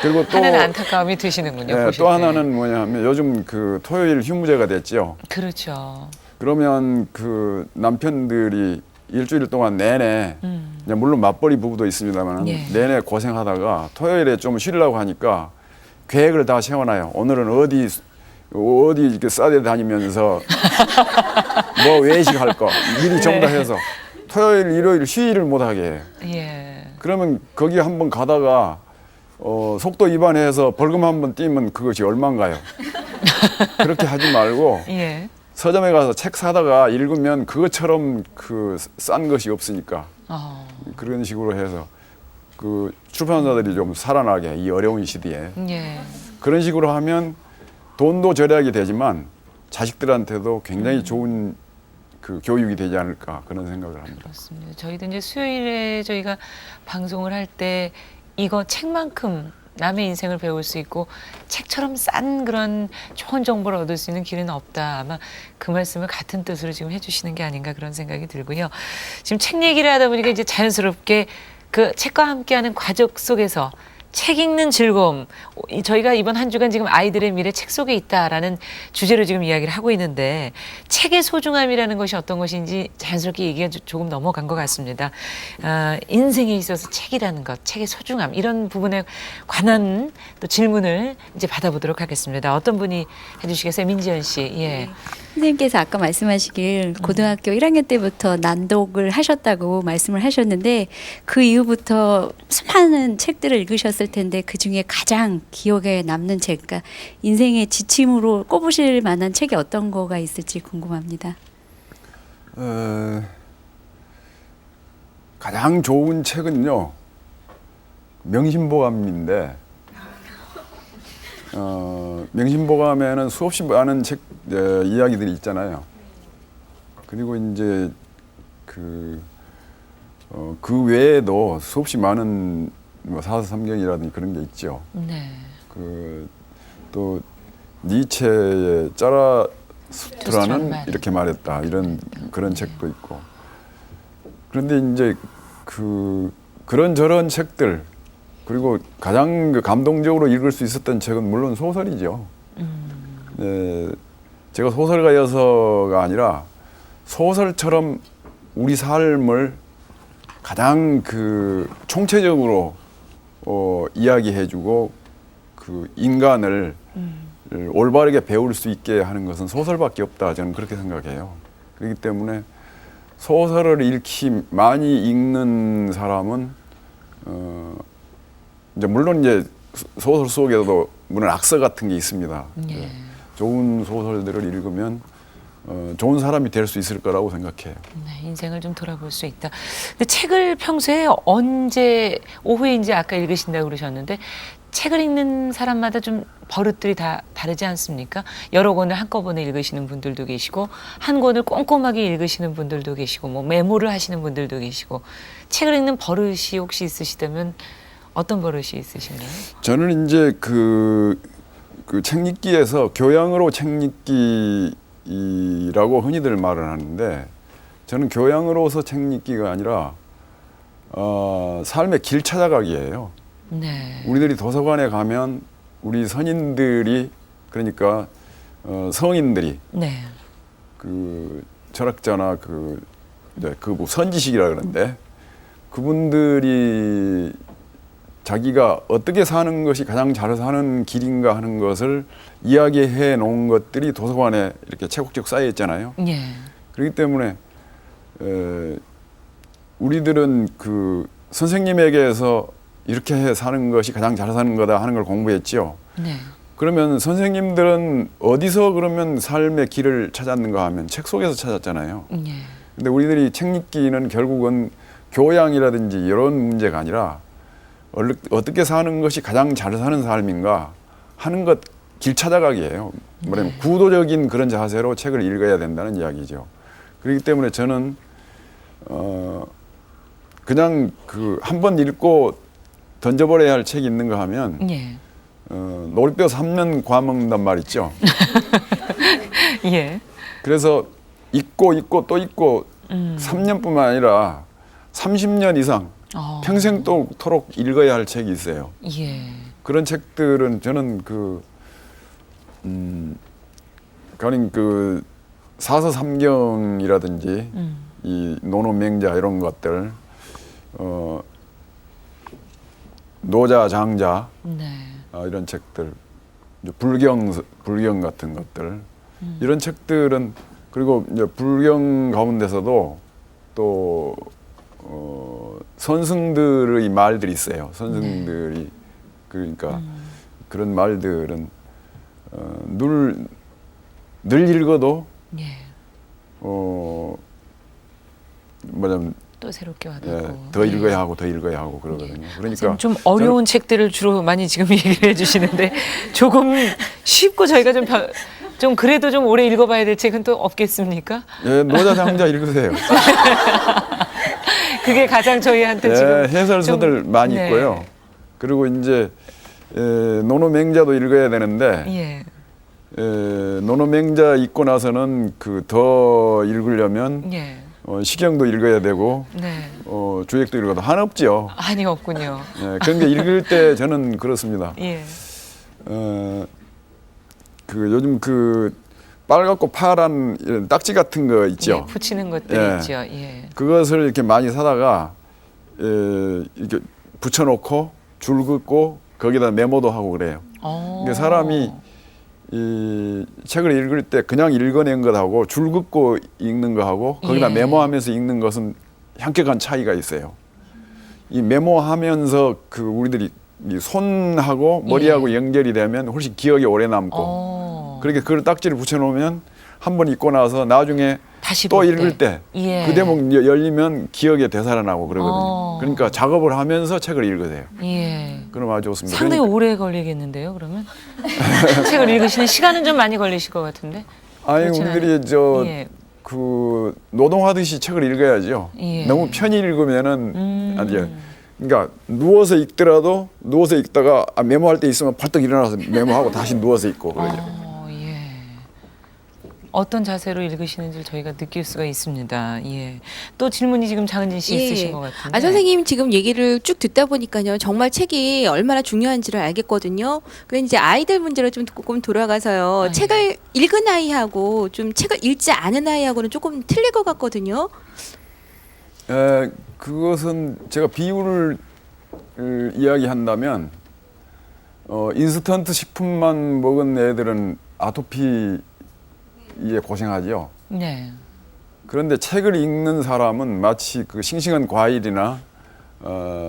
그리고 또 하는 안타까움이 드시는군요. 네, 보실 또 때. 하나는 뭐냐면 요즘 토요일 휴무제가 됐죠. 그렇죠. 그러면 남편들이 일주일 동안 내내 이제 물론 맞벌이 부부도 있습니다만 예. 내내 고생하다가 토요일에 좀 쉬려고 하니까 계획을 다 세워놔요. 오늘은 어디 이렇게 싸대 다니면서 뭐 외식할 거 미리 정답해서 토요일 일요일 휴일을 못하게 해요. 예. 그러면 거기 한번 가다가 속도 위반해서 벌금 한번 띄면 그것이 얼마인가요? 그렇게 하지 말고 예. 서점에 가서 책 사다가 읽으면 그것처럼 싼 것이 없으니까 그런 식으로 해서 출판사들이 좀 살아나게 이 어려운 시대에 예. 그런 식으로 하면 돈도 절약이 되지만 자식들한테도 굉장히 좋은 교육이 되지 않을까 그런 생각을 합니다. 그렇습니다. 저희도 이제 수요일에 저희가 방송을 할 때 이거 책만큼 남의 인생을 배울 수 있고 책처럼 싼 그런 좋은 정보를 얻을 수 있는 길은 없다. 아마 그 말씀을 같은 뜻으로 지금 해주시는 게 아닌가 그런 생각이 들고요. 지금 책 얘기를 하다 보니까 이제 자연스럽게 그 책과 함께하는 과정 속에서 책 읽는 즐거움, 저희가 이번 한 주간 지금 아이들의 미래 책 속에 있다라는 주제로 지금 이야기를 하고 있는데 책의 소중함이라는 것이 어떤 것인지 자연스럽게 얘기가 조금 넘어간 것 같습니다. 인생에 있어서 책이라는 것, 책의 소중함 이런 부분에 관한 또 질문을 이제 받아보도록 하겠습니다. 어떤 분이 해주시겠어요? 민지연 씨. 예. 선생님께서 아까 말씀하시길 고등학교 1학년 때부터 난독을 하셨다고 말씀을 하셨는데 그 이후부터 수많은 책들을 읽으셨을 텐데 그 중에 가장 기억에 남는 책, 그러니까 인생의 지침으로 꼽으실 만한 책이 어떤 거가 있을지 궁금합니다. 가장 좋은 책은요 명심보감인데 명심보감에는 수없이 많은 책 이야기들이 있잖아요. 그리고 이제 그 외에도 수없이 많은 뭐 사서삼경이라든지 그런 게 있죠. 네. 또 니체의 짜라수트라는 이렇게 말했다 이런 그런 책도 있고. 그런데 이제 그런저런 책들 그리고 가장 감동적으로 읽을 수 있었던 책은 물론 소설이죠. 네, 제가 소설가여서가 아니라 소설처럼 우리 삶을 가장 총체적으로 이야기해주고 그 인간을 올바르게 배울 수 있게 하는 것은 소설밖에 없다. 저는 그렇게 생각해요. 그렇기 때문에 소설을 많이 읽는 사람은 물론 이제 소설 속에도 물론 악서 같은 게 있습니다. 예. 좋은 소설들을 읽으면 좋은 사람이 될 수 있을 거라고 생각해요. 네, 인생을 좀 돌아볼 수 있다. 근데 책을 평소에 언제 오후에 이제 아까 읽으신다고 그러셨는데 책을 읽는 사람마다 좀 버릇들이 다 다르지 않습니까? 여러 권을 한꺼번에 읽으시는 분들도 계시고 한 권을 꼼꼼하게 읽으시는 분들도 계시고 뭐 메모를 하시는 분들도 계시고 책을 읽는 버릇이 혹시 있으시다면 어떤 버릇이 있으신가요? 저는 이제 그 책 읽기에서 교양으로 책 읽기라고 흔히들 말을 하는데 저는 교양으로서 책 읽기가 아니라 삶의 길 찾아가기예요. 네. 우리들이 도서관에 가면 우리 선인들이 그러니까 성인들이 네. 그 철학자나 뭐 선지식이라 그러는데 그분들이 자기가 어떻게 사는 것이 가장 잘 사는 길인가 하는 것을 이야기해 놓은 것들이 도서관에 이렇게 채곡적 쌓여 있잖아요. 예. 그렇기 때문에 우리들은 선생님에게서 이렇게 해 사는 것이 가장 잘 사는 거다 하는 걸 공부했지요. 네. 그러면 선생님들은 어디서 그러면 삶의 길을 찾았는가 하면 책 속에서 찾았잖아요. 예. 근데 우리들이 책 읽기는 결국은 교양이라든지 이런 문제가 아니라 어떻게 사는 것이 가장 잘 사는 삶인가 하는 것 길 찾아가기예요. 뭐냐면 구도적인 그런 자세로 책을 읽어야 된다는 이야기죠. 그렇기 때문에 저는 그냥 한 번 읽고 던져버려야 할 책이 있는가 하면 예. 놀뼈 3년 과먹는단 말 있죠. 예. 그래서 읽고 또 읽고 3년뿐만 아니라 30년 이상 평생토록 읽어야 할 책이 있어요. 예. 그런 책들은 저는 사서삼경이라든지 이 논어명자 이런 것들, 노자 장자 네. 이런 책들, 불경 같은 것들 이런 책들은 그리고 이제 불경 가운데서도 또 선승들의 말들이 있어요. 선승들이 그러니까 그런 말들은 늘 읽어도 예. 뭐냐면 또 새롭게 와닿고 더 읽어야 하고 더 읽어야 하고 그러거든요. 그러니까 좀 어려운 책들을 주로 많이 지금 얘기를 해주시는데 조금 쉽고 저희가 좀 그래도 좀 오래 읽어봐야 될 책은 또 없겠습니까? 예, 노자 장자 읽으세요. 그게 가장 저희한테 지금 해설서들 많이 네. 있고요. 그리고 이제 노노맹자도 읽어야 되는데 예. 노노맹자 읽고 나서는 그 더 읽으려면 예. 시경도 읽어야 되고 네. 주액도 읽어도 한없죠. 한이 없군요. 그런데 읽을 때 저는 그렇습니다. 예. 그 요즘 그 빨갛고 파란 이런 딱지 같은 거 있죠. 예, 붙이는 것들 예. 있죠. 예. 그것을 이렇게 많이 사다가 이렇게 붙여놓고 줄 긋고 거기다 메모도 하고 그래요. 그러니까 사람이 이 책을 읽을 때 그냥 읽어낸 것하고 줄 긋고 읽는 거하고 거기다 예. 메모하면서 읽는 것은 현격한 차이가 있어요. 이 메모하면서 그 우리들이 이 손하고 머리하고 연결이 되면 훨씬 기억에 오래 남고 그렇게 그걸 딱지를 붙여놓으면 한 번 읽고 나서 나중에 다시 또 볼 읽을 때 그 예. 대목 열리면 기억에 되살아나고 그러거든요. 그러니까 작업을 하면서 책을 읽으세요. 예. 그럼 아주 좋습니다. 상당히 오래 걸리겠는데요, 그러면? 책을 읽으시는 시간은 좀 많이 걸리실 것 같은데. 아니 그렇진 우리들이 예. 그 노동하듯이 책을 읽어야죠. 예. 너무 편히 읽으면은 안 돼요. 그러니까 누워서 읽더라도 누워서 읽다가 메모할 때 있으면 벌떡 일어나서 메모하고 다시 누워서 읽고 그러죠. 예. 어떤 자세로 읽으시는지 저희가 느낄 수가 있습니다. 예. 또 질문이 지금 장은진 씨 예. 있으신 것 같은데. 선생님 지금 얘기를 쭉 듣다 보니까요. 정말 책이 얼마나 중요한지를 알겠거든요. 그런데 이제 아이들 문제로 좀 조금 돌아가서요. 예. 책을 읽은 아이하고 좀 책을 읽지 않은 아이하고는 조금 틀릴 것 같거든요. 그것은 제가 비유를 이야기한다면 인스턴트 식품만 먹은 애들은 아토피에 고생하죠. 네. 그런데 책을 읽는 사람은 마치 그 싱싱한 과일이나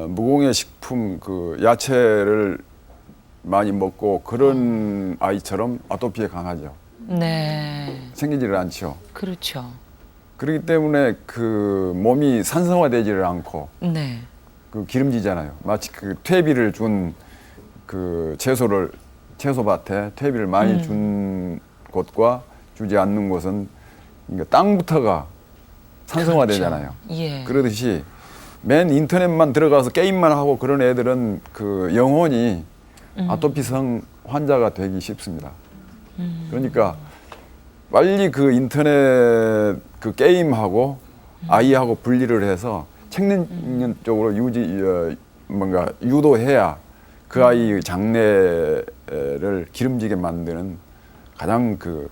무공해 식품 그 야채를 많이 먹고 그런 아이처럼 아토피에 강하죠. 네. 생기지를 않죠. 그렇죠. 그렇기 때문에 그 몸이 산성화되지를 않고 네. 그 기름지잖아요. 마치 그 퇴비를 준 그 채소밭에 퇴비를 많이 준 곳과 주지 않는 곳은 그러니까 땅부터가 산성화되잖아요. 그렇죠. 예. 그러듯이 맨 인터넷만 들어가서 게임만 하고 그런 애들은 그 영혼이 아토피성 환자가 되기 쉽습니다. 그러니까 빨리 그 인터넷 그 게임하고 아이하고 분리를 해서 책 읽는 쪽으로 뭔가 유도해야 그 아이의 장래를 기름지게 만드는 가장 그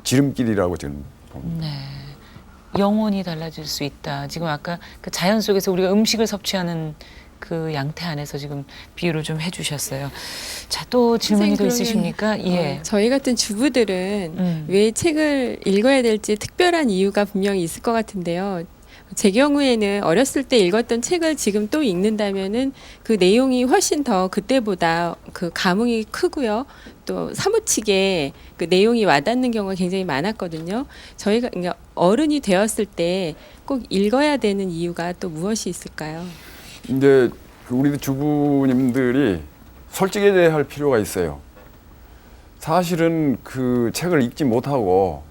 지름길이라고 저는 봅니다. 네. 영혼이 달라질 수 있다. 지금 아까 그 자연 속에서 우리가 음식을 섭취하는 그 양태 안에서 지금 비유를 좀 해주셨어요. 자, 또 질문이 더 선생님, 있으십니까? 예. 저희 같은 주부들은 왜 책을 읽어야 될지 특별한 이유가 분명히 있을 것 같은데요. 제 경우에는 어렸을 때 읽었던 책을 지금 또 읽는다면은 그 내용이 훨씬 더 그때보다 그 감흥이 크고요. 또 사무치게 그 내용이 와닿는 경우가 굉장히 많았거든요. 저희가 그러니까 어른이 되었을 때 꼭 읽어야 되는 이유가 또 무엇이 있을까요? 이제 그 우리 주부님들이 솔직해져야 할 필요가 있어요. 사실은 그 책을 읽지 못하고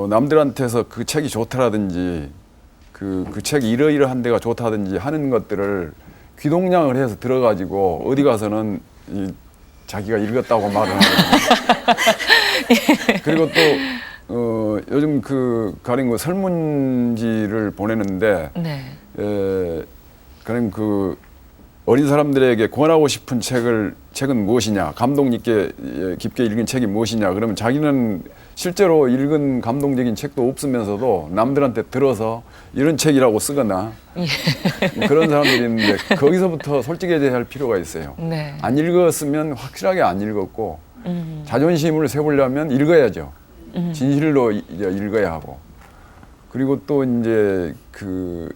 남들한테서 그 책이 좋다라든지 그 책이 이러이러한 데가 좋다든지 하는 것들을 귀동냥을 해서 들어가지고 어디 가서는 자기가 읽었다고 말을 하거든요. 그리고 또 요즘 그 가령 그 설문지를 보내는데 네. 그냥 그 어린 사람들에게 권하고 싶은 책은 무엇이냐, 감동 있게 깊게 읽은 책이 무엇이냐, 그러면 자기는 실제로 읽은 감동적인 책도 없으면서도 남들한테 들어서 이런 책이라고 쓰거나 그런 사람들이 있는데 거기서부터 솔직해져야 할 필요가 있어요. 네. 안 읽었으면 확실하게 안 읽었고 자존심을 세우려면 읽어야죠. 진실로 읽어야 하고. 그리고 또 이제 그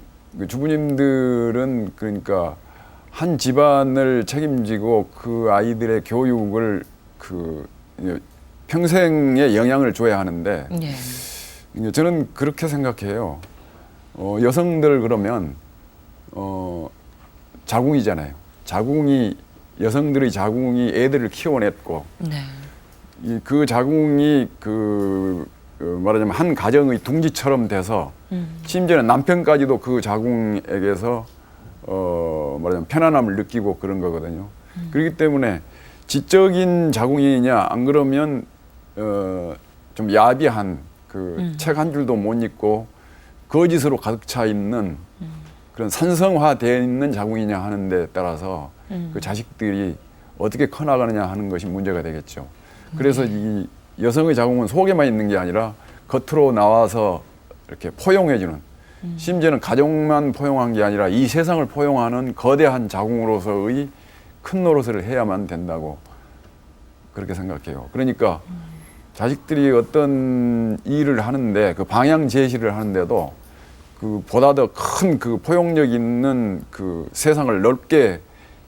주부님들은 그러니까 한 집안을 책임지고 그 아이들의 교육을 그 평생에 영향을 줘야 하는데 예. 저는 그렇게 생각해요. 여성들 그러면 자궁이잖아요. 여성들의 자궁이 애들을 키워냈고 네. 그 자궁이 말하자면 한 가정의 둥지처럼 돼서 심지어는 남편까지도 그 자궁에게서 말하자면 편안함을 느끼고 그런 거거든요. 그렇기 때문에 지적인 자궁이냐 안 그러면 좀 야비한 그 책 한 줄도 못 읽고 거짓으로 가득 차 있는 그런 산성화되어 있는 자궁이냐 하는 데 따라서 그 자식들이 어떻게 커나가느냐 하는 것이 문제가 되겠죠. 그래서 이 여성의 자궁은 속에만 있는 게 아니라 겉으로 나와서 이렇게 포용해주는, 심지어는 가족만 포용한 게 아니라 이 세상을 포용하는 거대한 자궁으로서의 큰 노릇을 해야만 된다고 그렇게 생각해요. 그러니까 자식들이 어떤 일을 하는데 그 방향 제시를 하는데도 그 보다 더 큰 그 포용력 있는 그 세상을 넓게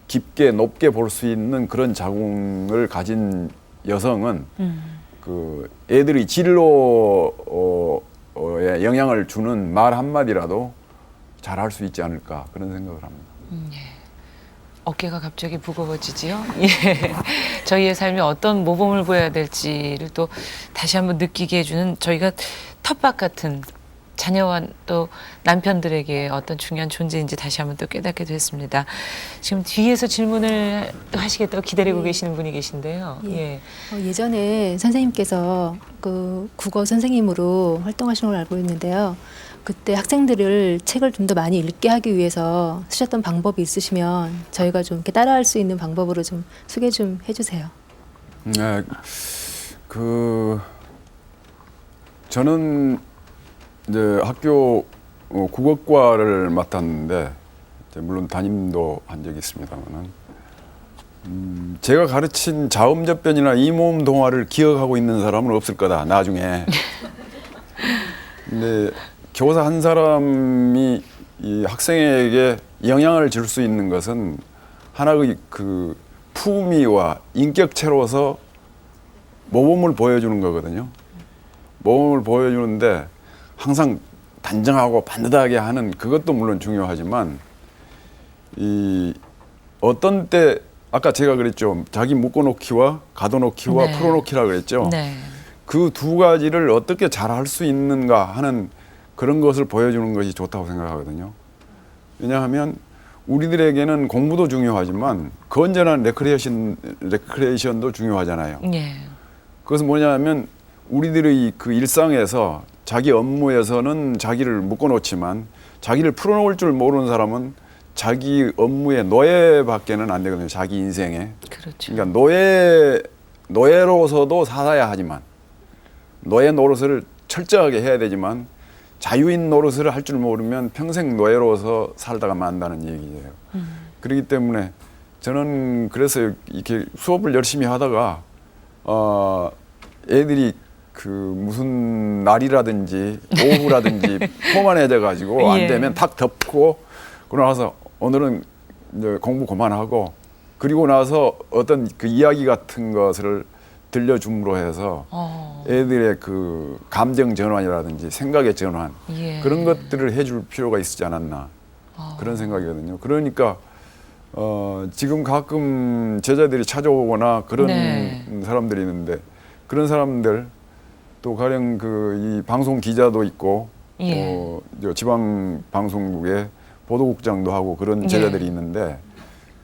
깊게 높게 볼 수 있는 그런 자궁을 가진 여성은 그 애들이 진로에 영향을 주는 말 한마디라도 잘할 수 있지 않을까 그런 생각을 합니다. 어깨가 갑자기 무거워지지요. 예. 저희의 삶에 어떤 모범을 보여야 될지를 또 다시 한번 느끼게 해주는 저희가 텃밭 같은 자녀와 또 남편들에게 어떤 중요한 존재인지 다시 한번 또 깨닫게 됐습니다. 지금 뒤에서 질문을 또 하시겠다고 기다리고 계시는 분이 계신데요. 예. 예전에 선생님께서 그 국어 선생님으로 활동하시는 걸 알고 있는데요. 그때 학생들을 책을 좀 더 많이 읽게 하기 위해서 쓰셨던 방법이 있으시면 저희가 좀 이렇게 따라할 수 있는 방법으로 좀 소개 좀 해주세요. 네, 저는 이제 학교 국어과를 맡았는데 물론 담임도 한 적이 있습니다만은 제가 가르친 자음접변이나 이모음 동화를 기억하고 있는 사람은 없을 거다 나중에. 근데 교사 한 사람이 이 학생에게 영향을 줄 수 있는 것은 하나의 그 품위와 인격체로서 모범을 보여주는 거거든요. 모범을 보여주는데 항상 단정하고 반듯하게 하는 그것도 물론 중요하지만 이 어떤 때 아까 제가 그랬죠. 자기 묶어놓기와 가둬놓기와 네. 풀어놓기라 그랬죠. 네. 그 두 가지를 어떻게 잘할 수 있는가 하는 그런 것을 보여주는 것이 좋다고 생각하거든요. 왜냐하면 우리들에게는 공부도 중요하지만 건전한 레크레이션도 중요하잖아요. 예. 그것은 뭐냐면 우리들의 그 일상에서 자기 업무에서는 자기를 묶어놓지만 자기를 풀어놓을 줄 모르는 사람은 자기 업무의 노예밖에는 안 되거든요. 자기 인생에. 그렇죠. 그러니까 노예로서도 살아야 하지만 노예 노릇을 철저하게 해야 되지만 자유인 노릇을 할 줄 모르면 평생 노예로서 살다가 만다는 얘기예요. 그렇기 때문에 저는 그래서 이렇게 수업을 열심히 하다가 애들이 그 무슨 날이라든지 오후라든지 포만해져 가지고 안 되면 탁 덮고 그러고 나서 오늘은 이제 공부 그만하고 그리고 나서 어떤 그 이야기 같은 것을 들려줌으로 해서 애들의 그 감정 전환이라든지 생각의 전환 그런 것들을 해줄 필요가 있지 않았나 그런 생각이거든요. 그러니까 지금 가끔 제자들이 찾아오거나 그런 사람들이 있는데 그런 사람들 또 가령 그 이 방송 기자도 있고 또 지방 방송국에 보도국장도 하고 그런 제자들이 있는데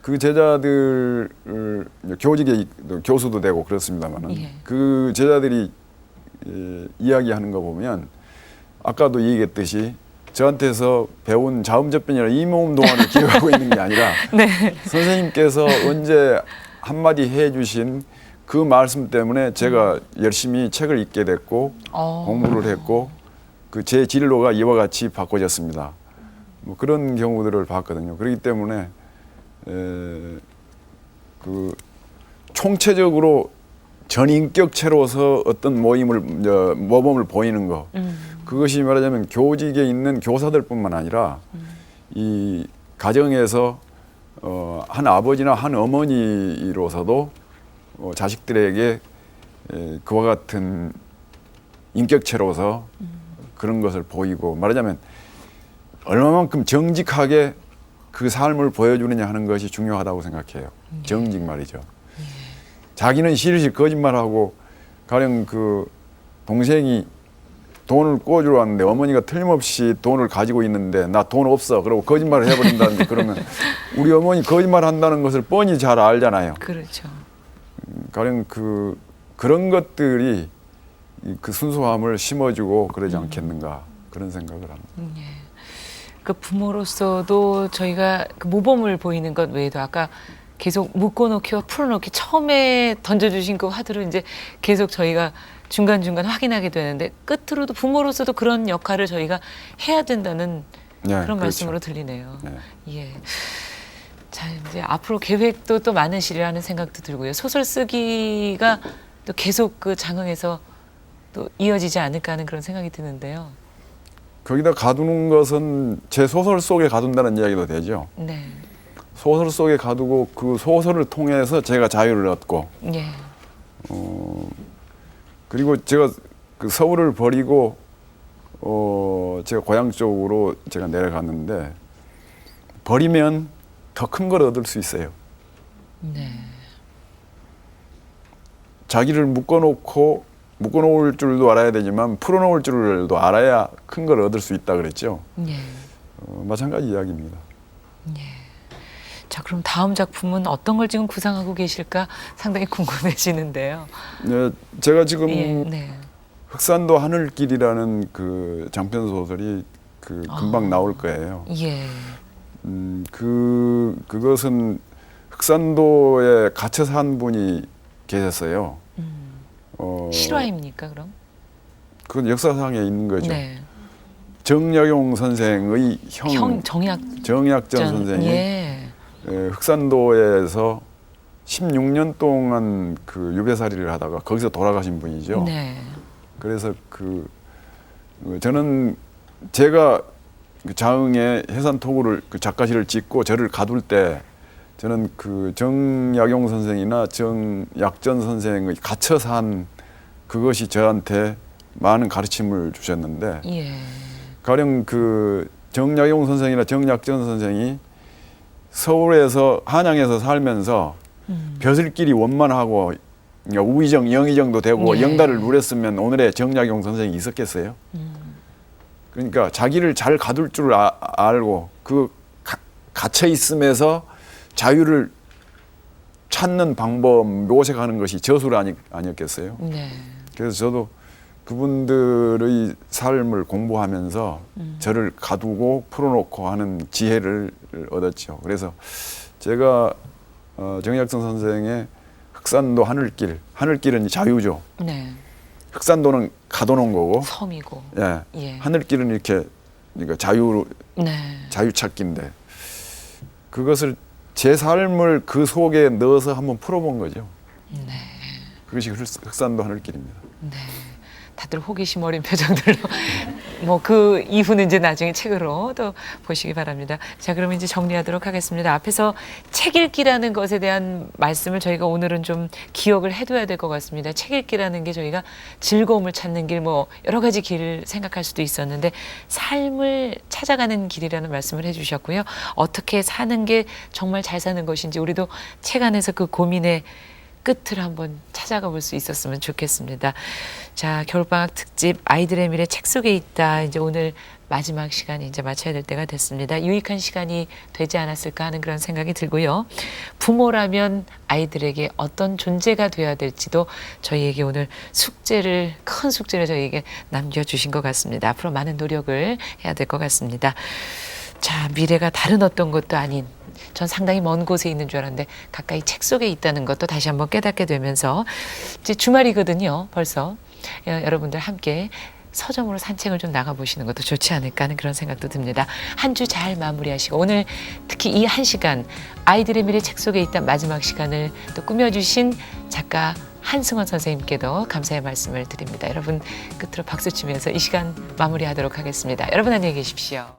그 제자들을 교직에 교수도 되고 그렇습니다만은 그 제자들이 이야기하는 거 보면 아까도 얘기했듯이 저한테서 배운 자음접변이나 이모음 동화를 기억하고 있는 게 아니라 선생님께서 언제 한마디 해주신 그 말씀 때문에 제가 열심히 책을 읽게 됐고 공부를 했고 그 제 진로가 이와 같이 바꿔졌습니다. 뭐 그런 경우들을 봤거든요. 그렇기 때문에 그 총체적으로 전인격체로서 어떤 모범을 보이는 거 그것이 말하자면 교직에 있는 교사들뿐만 아니라 이 가정에서 한 아버지나 한 어머니로서도 자식들에게 그와 같은 인격체로서 그런 것을 보이고 말하자면 얼마만큼 정직하게 그 삶을 보여주느냐 하는 것이 중요하다고 생각해요. 정직 말이죠. 자기는 실실 거짓말하고 가령 그 동생이 돈을 꿔주러 왔는데 어머니가 틀림없이 돈을 가지고 있는데 나 돈 없어 그러고 거짓말을 해버린다든지 그러면 우리 어머니 거짓말 한다는 것을 뻔히 잘 알잖아요. 그렇죠. 가령 그런 것들이 그 순수함을 심어주고 그러지 않겠는가 그런 생각을 합니다. 그 부모로서도 저희가 그 모범을 보이는 것 외에도 아까 계속 묶어놓기와 풀어놓기 처음에 던져주신 그 화두를 이제 계속 저희가 중간중간 확인하게 되는데 끝으로도 부모로서도 그런 역할을 저희가 해야 된다는 네, 그런 그렇죠. 말씀으로 들리네요. 네. 예. 자, 이제 앞으로 계획도 또 많으시리라는 생각도 들고요. 소설 쓰기가 또 계속 그 장흥에서 또 이어지지 않을까 하는 그런 생각이 드는데요. 거기다 가두는 것은 제 소설 속에 가둔다는 이야기도 되죠. 네. 소설 속에 가두고 그 소설을 통해서 제가 자유를 얻고 예. 그리고 제가 그 서울을 버리고 제가 고향 쪽으로 제가 내려갔는데 버리면 더 큰 걸 얻을 수 있어요. 네. 자기를 묶어놓을 줄도 알아야 되지만 풀어놓을 줄도 알아야 큰 걸 얻을 수 있다 그랬죠. 예. 마찬가지 이야기입니다. 예. 자, 그럼 다음 작품은 어떤 걸 지금 구상하고 계실까 상당히 궁금해지는데요. 네, 제가 지금 예, 네. 흑산도 하늘길이라는 그 장편 소설이 금방 나올 거예요. 예. 그것은 흑산도에 갇혀 산 분이 계셨어요. 실화입니까, 그럼? 그건 역사상에 있는 거죠. 네. 정약용 선생의 정약전 선생이 예. 흑산도에서 16년 동안 그 유배살이를 하다가 거기서 돌아가신 분이죠. 네. 그래서 저는 제가 장흥에 해산토구를 그 작가실을 짓고 저를 가둘 때 저는 그 정약용 선생이나 정약전 선생의 갇혀 산 그것이 저한테 많은 가르침을 주셨는데 예. 가령 그 정약용 선생이나 정약전 선생이 서울에서 한양에서 살면서 벼슬길이 원만하고 우의정, 영의정도 되고 예. 영달을 누렸으면 오늘의 정약용 선생이 있었겠어요? 그러니까 자기를 잘 가둘 줄 알고 갇혀 있음에서 자유를 찾는 방법 모색하는 것이 저술 아니었겠어요? 네. 그래서 저도 그분들의 삶을 공부하면서 저를 가두고 풀어놓고 하는 지혜를 얻었죠. 그래서 제가 정약전 선생의 흑산도 하늘길은 자유죠. 네. 흑산도는 가둬놓은 거고, 섬이고. 예, 예. 하늘길은 이렇게 그러니까 네. 자유 찾기인데 그것을 제 삶을 그 속에 넣어서 한번 풀어본 거죠. 네. 그것이 흑산도 하늘길입니다. 네. 다들 호기심 어린 표정들로 뭐 그 이후는 이제 나중에 책으로 또 보시기 바랍니다. 자, 그러면 이제 정리하도록 하겠습니다. 앞에서 책 읽기라는 것에 대한 말씀을 저희가 오늘은 좀 기억을 해둬야 될 것 같습니다. 책 읽기라는 게 저희가 즐거움을 찾는 길, 뭐 여러 가지 길을 생각할 수도 있었는데 삶을 찾아가는 길이라는 말씀을 해주셨고요. 어떻게 사는 게 정말 잘 사는 것인지 우리도 책 안에서 그 고민의 끝을 한번 찾아가 볼 수 있었으면 좋겠습니다. 자, 겨울방학 특집 아이들의 미래 책 속에 있다. 이제 오늘 마지막 시간이 이제 마쳐야 될 때가 됐습니다. 유익한 시간이 되지 않았을까 하는 그런 생각이 들고요. 부모라면 아이들에게 어떤 존재가 되어야 될지도 저희에게 오늘 큰 숙제를 저희에게 남겨주신 것 같습니다. 앞으로 많은 노력을 해야 될 것 같습니다. 자, 미래가 다른 어떤 것도 아닌 전 상당히 먼 곳에 있는 줄 알았는데 가까이 책 속에 있다는 것도 다시 한번 깨닫게 되면서 이제 주말이거든요. 벌써 여러분들 함께 서점으로 산책을 좀 나가보시는 것도 좋지 않을까 하는 그런 생각도 듭니다. 한 주 잘 마무리하시고 오늘 특히 이 1시간 아이들의 미래 책 속에 있다 마지막 시간을 또 꾸며주신 작가 한승원 선생님께도 감사의 말씀을 드립니다. 여러분 끝으로 박수 치면서 이 시간 마무리하도록 하겠습니다. 여러분 안녕히 계십시오.